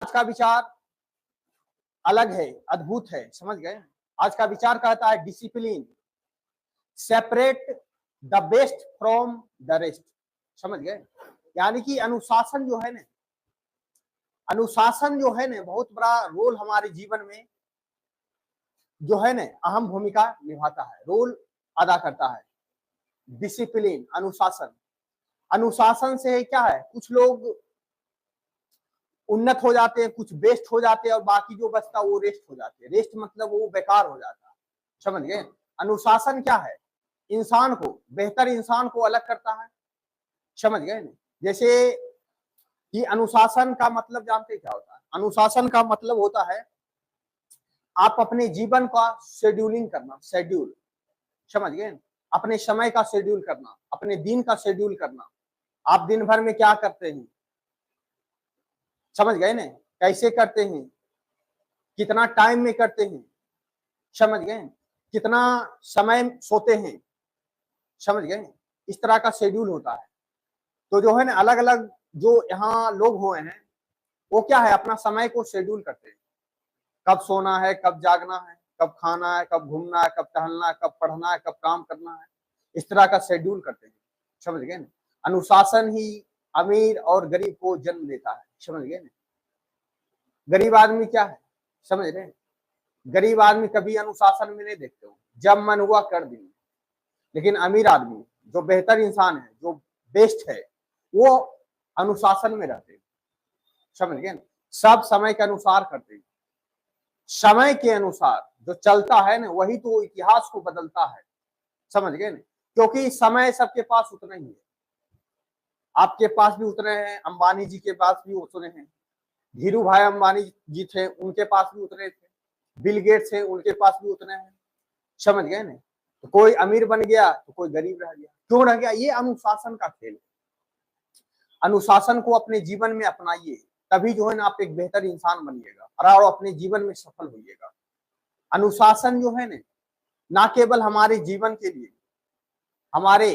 आज का विचार अलग है, अद्भुत है, समझ गए। आज का विचार कहता है discipline separate the best from the rest, समझ गए। यानी कि अनुशासन जो है ना, अनुशासन जो है ना बहुत बड़ा रोल हमारे जीवन में जो है ना अहम भूमिका निभाता है, रोल अदा करता है। डिसिप्लिन अनुशासन, अनुशासन से क्या है, कुछ लोग उन्नत हो जाते हैं, कुछ बेस्ट हो जाते हैं और बाकी जो बचता है वो रेस्ट हो जाते हैं। रेस्ट मतलब वो बेकार हो जाता है, समझ गए। अनुशासन क्या है, इंसान को, बेहतर इंसान को अलग करता है, समझ गए ना। जैसे कि अनुशासन का मतलब जानते क्या होता है, अनुशासन का मतलब होता है आप अपने जीवन का शेड्यूलिंग करना, शेड्यूल, समझ गए। अपने समय का शेड्यूल करना, अपने दिन का शेड्यूल करना, आप दिन भर में क्या करते हैं, समझ गए ना, कैसे करते हैं, कितना टाइम में करते हैं, समझ गए, कितना समय सोते हैं, समझ गए। इस तरह का शेड्यूल होता है। तो जो है ना अलग अलग जो यहाँ लोग हुए हैं वो क्या है, अपना समय को शेड्यूल करते हैं, कब सोना है, कब जागना है, कब खाना है, कब घूमना है, कब टहलना है, कब पढ़ना है, कब काम करना है, इस तरह का शेड्यूल करते हैं, समझ गए ना। अनुशासन ही अमीर और गरीब को जन्म देता है, समझ गए ना। गरीब आदमी क्या है, समझ रहे हैं, गरीब आदमी कभी अनुशासन में नहीं देखते हो, जब मन हुआ कर दिए। लेकिन अमीर आदमी जो बेहतर इंसान है, जो बेस्ट है, वो अनुशासन में रहते हैं, समझ गए ना। सब समय के अनुसार करते हैं, समय के अनुसार जो चलता है ना वही तो इतिहास को बदलता है, समझ गए ना। क्योंकि समय सबके पास उतना ही है, आपके पास भी उतने हैं, अंबानी जी के पास भी उतने हैं, धीरू भाई अंबानी जी थे उनके पास भी उतने थे, बिल गेट्स थे उनके पास भी उतने हैं, समझ गए ना। तो कोई अमीर बन गया तो कोई गरीब रह गया, क्यों रह गया, ये अनुशासन का खेल है। अनुशासन को अपने जीवन में अपनाइए, तभी जो है ना आप एक बेहतर इंसान बनिएगा और अपने जीवन में सफल होइएगा। अनुशासन जो है ना केवल हमारे जीवन के लिए, हमारे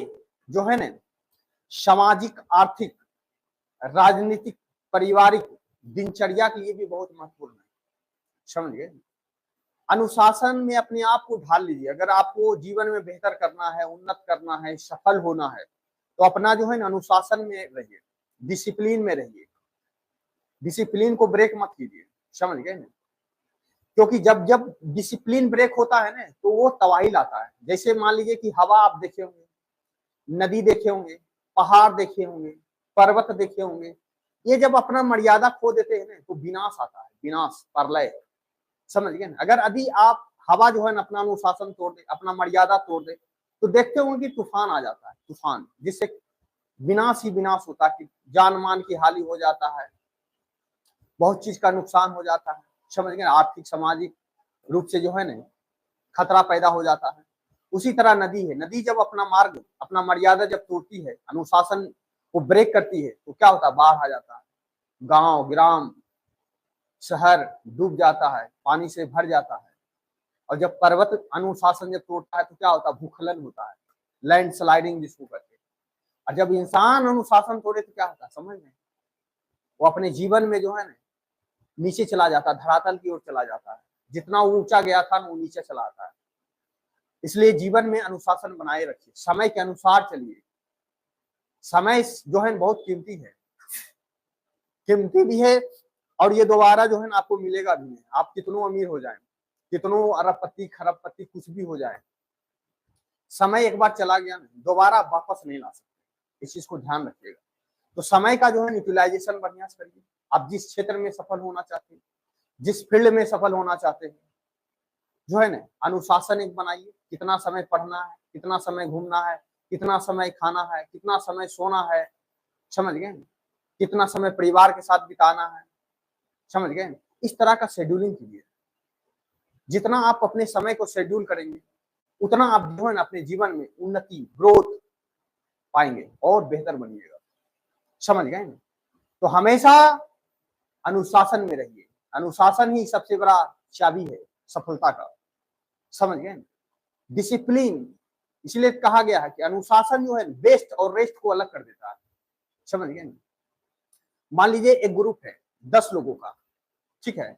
जो है ना सामाजिक, आर्थिक, राजनीतिक, पारिवारिक दिनचर्या के लिए भी बहुत महत्वपूर्ण है, समझ गए। अनुशासन में अपने आप को ढाल लीजिए। अगर आपको जीवन में बेहतर करना है, उन्नत करना है, सफल होना है, तो अपना जो है ना अनुशासन में रहिए, डिसिप्लिन में रहिए, डिसिप्लिन को ब्रेक मत कीजिए, समझ गए ना। क्योंकि जब जब डिसिप्लिन ब्रेक होता है ना तो वो तबाही लाता है। जैसे मान लीजिए कि हवा आप देखे होंगे, नदी देखे होंगे, पहाड़ देखे होंगे, पर्वत देखे होंगे, ये जब अपना मर्यादा खो देते हैं ना तो विनाश आता है, विनाश, प्रलय, समझ गए ना। अगर अभी आप हवा जो है ना अपना अनुशासन तोड़ दे, अपना मर्यादा तोड़ दे, तो देखते होंगे कि तूफान आ जाता है, तूफान, जिससे विनाश ही विनाश होता है, कि जान मान की हानि हो जाता है, बहुत चीज का नुकसान हो जाता है, समझ गए। आर्थिक सामाजिक रूप से जो है ना खतरा पैदा हो जाता है। उसी तरह नदी है, नदी जब अपना मार्ग, अपना मर्यादा जब तोड़ती है, अनुशासन को ब्रेक करती है, तो क्या होता है, बाढ़ आ जाता है, गांव ग्राम शहर डूब जाता है, पानी से भर जाता है। और जब पर्वत अनुशासन जब तोड़ता है तो क्या होता है, भूस्खलन होता है, लैंड स्लाइडिंग जिसको कहते हैं। और जब इंसान अनुशासन तोड़े तो क्या होता है, समझ में, वो अपने जीवन में जो है ना नीचे चला जाता है, धरातल की ओर चला जाता है, जितना ऊंचा गया था वो नीचे चला आता है। इसलिए जीवन में अनुशासन बनाए रखिए, समय के अनुसार चलिए। समय जो है बहुत कीमती है, कीमती भी है, और ये दोबारा जो है ना आपको मिलेगा भी नहीं। आप कितनों अमीर हो जाए, कितनों अरबपति खरबपति कुछ भी हो जाए, समय एक बार चला गया ना दोबारा वापस नहीं ला सकते, इस चीज को ध्यान रखिएगा। तो समय का जो है यूटिलाइजेशन बढ़िया से करिए। आप जिस क्षेत्र में सफल होना चाहते हैं, जिस फील्ड में सफल होना चाहते हैं, जो है ना अनुशासन एक बनाइए, कितना समय पढ़ना है, कितना समय घूमना है, कितना समय खाना है, कितना समय सोना है, समझ गए, कितना समय परिवार के साथ बिताना है, समझ गए। इस तरह का शेड्यूलिंग कीजिए। जितना आप अपने समय को शेड्यूल करेंगे उतना आप जो है ना अपने जीवन में उन्नति, ग्रोथ पाएंगे और बेहतर बनिएगा, समझ गए ना। तो हमेशा अनुशासन में रहिए, अनुशासन ही सबसे बड़ा चाबी है सफलता का, समझ गए ना। डिसिप्लिन, इसलिए कहा गया है कि अनुशासन जो है बेस्ट और रेस्ट को अलग कर देता है, समझ गए ना। मान लीजिए एक ग्रुप है 10 लोगों का, ठीक है।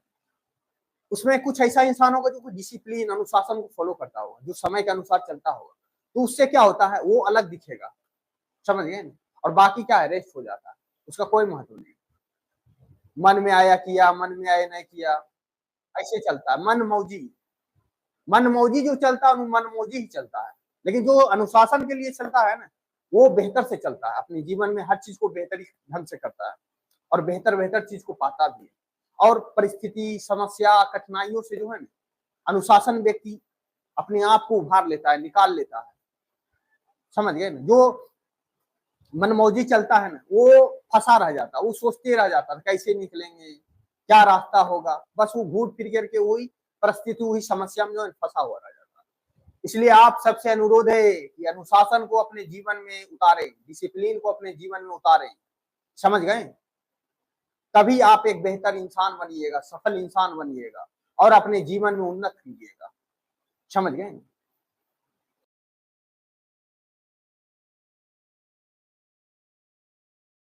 उसमें कुछ ऐसा इंसान होगा जो डिसिप्लिन अनुशासन को फॉलो करता होगा, जो समय के अनुसार चलता होगा, तो उससे क्या होता है, वो अलग दिखेगा, समझ गए ना। और बाकी क्या है, रेस्ट हो जाता है, उसका कोई महत्व नहीं। मन में आया किया, मन में आया नहीं किया, ऐसे चलता है मन मौजी। मन मौजी जो चलता है वो मन मौजी ही चलता है, लेकिन जो अनुशासन के लिए चलता है ना, वो बेहतर से चलता है, अपने जीवन में हर चीज को बेहतरी ढंग से करता है और बेहतर बेहतर चीज को पाता भी है। और परिस्थिति, समस्या, कठिनाइयों से जो है ना, अनुशासन व्यक्ति अपने आप को उभार लेता है, निकाल लेता है, समझ गए ना। जो मनमौजी चलता है ना, वो फंसा रह जाता है, वो सोचते रह जाता है कैसे निकलेंगे, क्या रास्ता होगा, बस वो घूर फिर करके वही परिस्थिति, वही समस्या में जो है फंसा हुआ रह जाता है। इसलिए आप सबसे अनुरोध है कि अनुशासन को अपने जीवन में उतारें, डिसिप्लिन को अपने जीवन में उतारें, समझ गए। तभी आप एक बेहतर इंसान बनिएगा, सफल इंसान बनिएगा और अपने जीवन में उन्नत कीजिएगा, समझ गए।